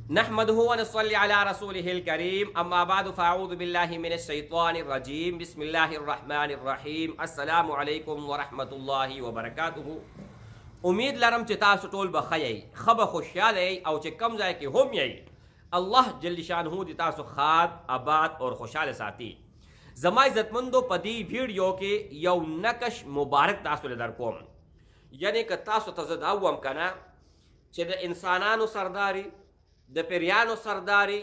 नहमदुहु व नस्सल्ली अला रसूलिहिल करीम अम्मा बाद फ़अऊज़ु बिल्लाहि मिनश शैतानिर रजीम बिस्मिल्लाहिर रहमानिर रहीम अस्सलामु अलैकुम व रहमतुल्लाहि व बरकातुहु। उम्मीद लरम च तासु टोल बखयई खब खुशहाल औ च कम जाए कि हम यई अल्लाह जल्ल शानहु दी तासु खाद आबाद और खुशहाल साथी जमा इज्जतमंदो पदी वीडियो के यौ नकश मुबारक तासु ले दर कोम यानी कि तासु तजदावम कना च द इंसानानु सरदारी द पेरियानो सरदारी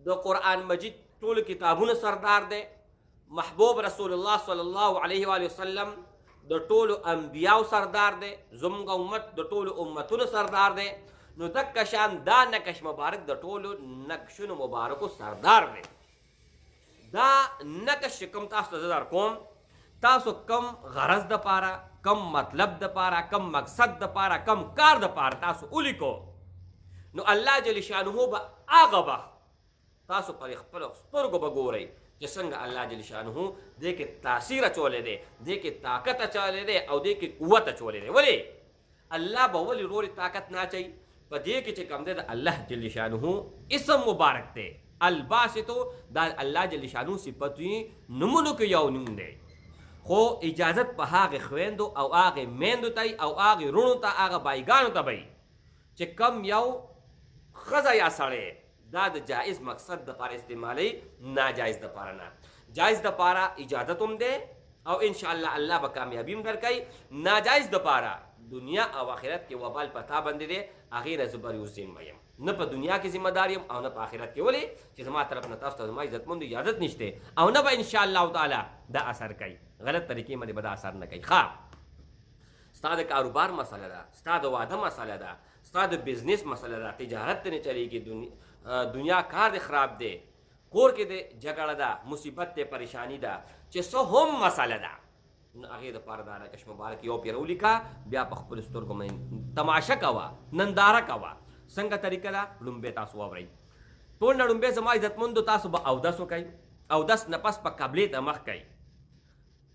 द कुरान मजिद टोल किताबुन सरदार दे महबूब रसूलुल्लाह सल्लल्लाहु अलैहि वसल्लम द टोल अंबिया सरदार दे जुमगा उम्मत द टोल उम्मतुन सरदार दे नो दक शान दा नकश मुबारक द टोल नक्शुन मुबारक सरदार दे दा नकश कम तासु जदार कोम तासु कम गरज द पारा कम मतलब द पारा कम मकसद द पारा कम कार द पारा तासु उलिको नो अल्लाह जल शानुहु ब आगा वक्त तासु पर खपल स्तरगो बगोरई जे संग अल्लाह जल शानुहु दे के तासीर चोले दे के ताकत चले दे और दे के कुव्वत चोले दे वले अल्लाह बवली रोरी ताकत ना चाहिए पर दे के कम दे अल्लाह जल शानुहु इसम मुबारक दे अलबासितो दा अल्लाह जल शानुहु सिपतुई नमुनु के यौ नुंदे खो इजाजत पहागे खवेंदो औ आगे मेंदो तई औ आगे रुणु ता आगे बाईगानो तबई चे कम यौ खजा या सड़े दाद जायज मकसद द पारा इस्तेमाली नाजायज द पारा ना जायज द पारा इजाजत दे और इंशाअल्लाह अल्लाह बकामयाबी दर कई नाजायज द पारा दुनिया और आखिरत के वबाल पता बंदे दे आखिर जुबर युसिन मयम न पर दुनिया की जिम्मेदारी और न पर आखिरत के वले कि हमारी तरफ न तफ्त हमारी इज्जतमंद इजाजत निश्ते और न पर इंशाअल्लाह ताला द असर कई गलत तरीके में बदा असर न कई खा स्ताद कारोबार मसला दा स्ताद वादा मसला दा स्ताद बिजनेस मसला दा तिजारत ने चली कि दुनिया कार दे खराब दे कोर के दे झगड़ा दा मुसीबत दे परेशानी दा चे सो हम मसला दा आगे द पारदार कश मुबारक यो पिरौली का ब्या पखपुल स्टोर को में तमाशा कवा नंदारा कवा संग तरीका दा लुम्बे तासु आवरई तो न लुम्बे जमा इज्जतमंद तासु ब अवदस कई अवदस नपस प काबिलियत अमख कई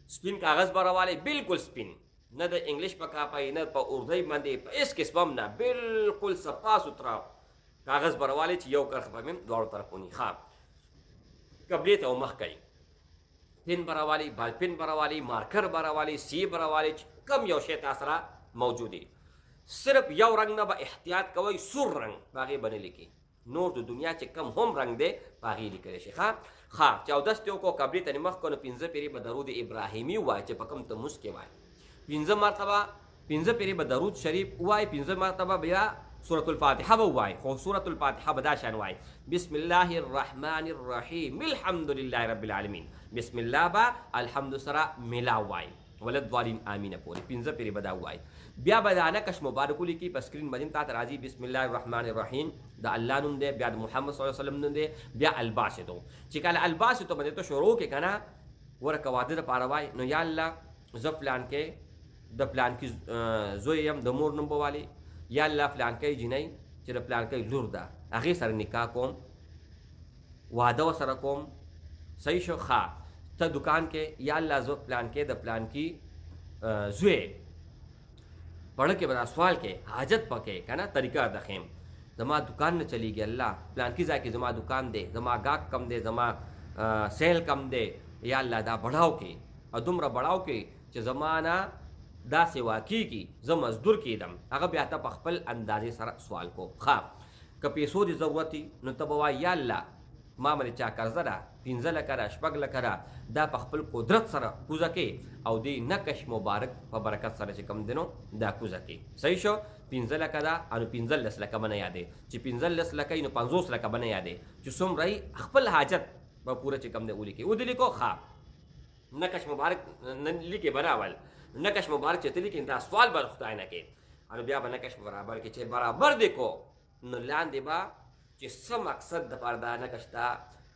स्पिन कागज बरवाले बिल्कुल स्पिन न द इंग्लिश पका पाई न प उर्दू मंदे इस किस्म ना बिल्कुल सफा सुथरा कागज बरवाले यो कर खपम दौड़ तरफ उनी खा कबलियत औ मख कई पिन बरवाली बाल पिन बरवाली मार्कर बरवाली सी बरवाली कम यो शे तासरा मौजूदी सिर्फ यो रंग न ब एहतियात कवई सुर रंग बागी बने लिखी नोर तो दुनिया चे कम हम रंग दे बागी लिखे शे खा 14 त्यो को कबलियत नि मख को पिंजे पेरी ब दरूद इब्राहिमी वाय चे पकम त मुस्के वाय पिंज मरतबा पिंज पेरी ब दरूद शरीफ वाय पिंज मरतबा बिया सूरतुल फातिहा वाय खो सूरतुल फातिहा बदाशान वाय बिस्मिल्लाहिर रहमानिर रहीम अल्हम्दुलिल्लाहि रब्बिल आलमीन बिस्मिल्लाह बा अल्हम्दु सरा मिला वाय वलद वालिन आमीन पूरी पिंज पेरी बदा वाय बिया बदाना कश मुबारकुली की पर स्क्रीन मजिन ता राजी बिस्मिल्लाहिर रहमानिर रहीम द अल्लाह नुन दे बिया मुहम्मद सल्लल्लाहु अलैहि वसल्लम नुन दे बिया अलबासितो चिकाल अलबासितो बने तो शुरू के कना वर कवादर पारवाय नो या अल्लाह ज प्लान के द प्लान की जोयम द मोर नंबर वाली या अल्लाह प्लान के जिनई च प्लान के लुरदा आगे सर निकाह कोम वादा सर कोम सही शो खा त दुकान के या अल्लाह जो प्लान के द प्लान की जुए पढ़ के बता सवाल के हाजत पके कहना तरीका दखेम जमा दुकान न चली गई अल्लाह प्लान की जाके जमा दुकान दे जमा गाक कम दे जमा सेल कम दे या अल्लाह दा बढ़ाओ के और दुमरा बढ़ाओ के च जमाना दा सेवा की ज मजदूर की दम अगर ब्याता पखपल अंदाजे सर सवाल को खा क पैसों की जरूरती न तबवा या अल्लाह माँ मने चा कर्जरा पिंजल करा शपगल करा दा पखपल कुदरत सर कुजके औ दी नकश मुबारक व बरकत सर च कम दिनो दा कुजके सही शो पिंजल कदा अनु पिंजल लस लका बना यादे च पिंजल लस लका इन 500 लका बना यादे च सुम रही खपल हाजत व पूरे च कम दे उली के उदली को खा नकश मुबारक न लिखे बनावल नकश मुबारक चतली के इंता सवाल बर खुदा न के अनु बिया नकश बराबर के चे बराबर देखो न लान देबा च सब मकसद द पर्दा नकश दा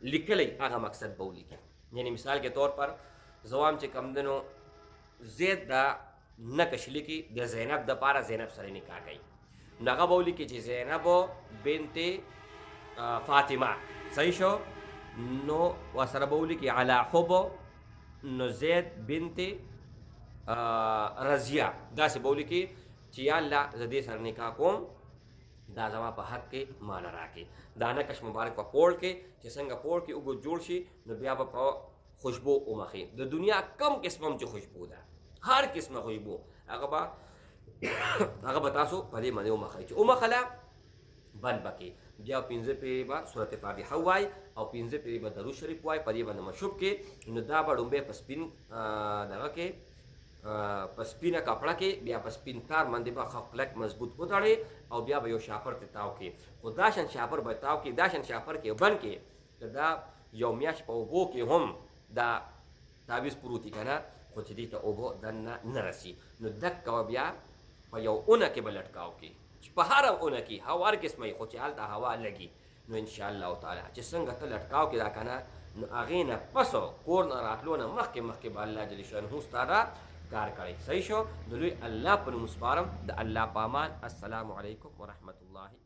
लिखले आगा मकसद बोली के यानी मिसाल के तौर पर जवाम चे कम दिनो ज़ैद दा नकश लिखी द ज़ैनब द पारा ज़ैनब सरे निकाह गई नगा बोली के चे ज़ैनब बिनते फातिमा सही शो नो वसर बोली के अला हुब नो ज़ैद बिनते रजिया दा से बोली की चिया अल्लाह जदे सर निकाह कोम دا زما په حق کې مال راکې دا نقش مبارک په پوړ کې چې څنګه پوړ کې وګ جوړ شي نو بیا به په خوشبو ومخي د دنیا کم قسمم چې خوشبو ده هر قسمه خوشبو هغه به تاسو په دې باندې ومخي چې ومخله بل بکې بیا 15 پیری به سورت فاتحه وای او 15 پیری به درود شریف وای په دې باندې مشوب کې نو دا به ډومبه په سپین دغه کې په سپینه کپړه کې بیا په سپین تار باندې به خپلک مضبوط وتړي او بیا به یو شاپر ته تاو کې خو دا شان شاپر به تاو کې دا شان شاپر کې بن کې دا یو میاش په اوبو کې هم دا تعویض پروتي کنه خو چې دې ته اوبو دننه نه رسي نو دک بیا په یو اونه کې به لټکاو کې چې په هر اونه کې هوا هر قسمه خو چې هلته هوا لګي نو ان شاء الله تعالی چې څنګه ته لټکاو کې دا کنه نو هغې نه پسو کور نه راتلو نه مخکې به الله جل شانه ستا دا کار کوي صحیح شو د لوی الله په نوم سپارم د الله په امان السلام علیکم ورحمت الله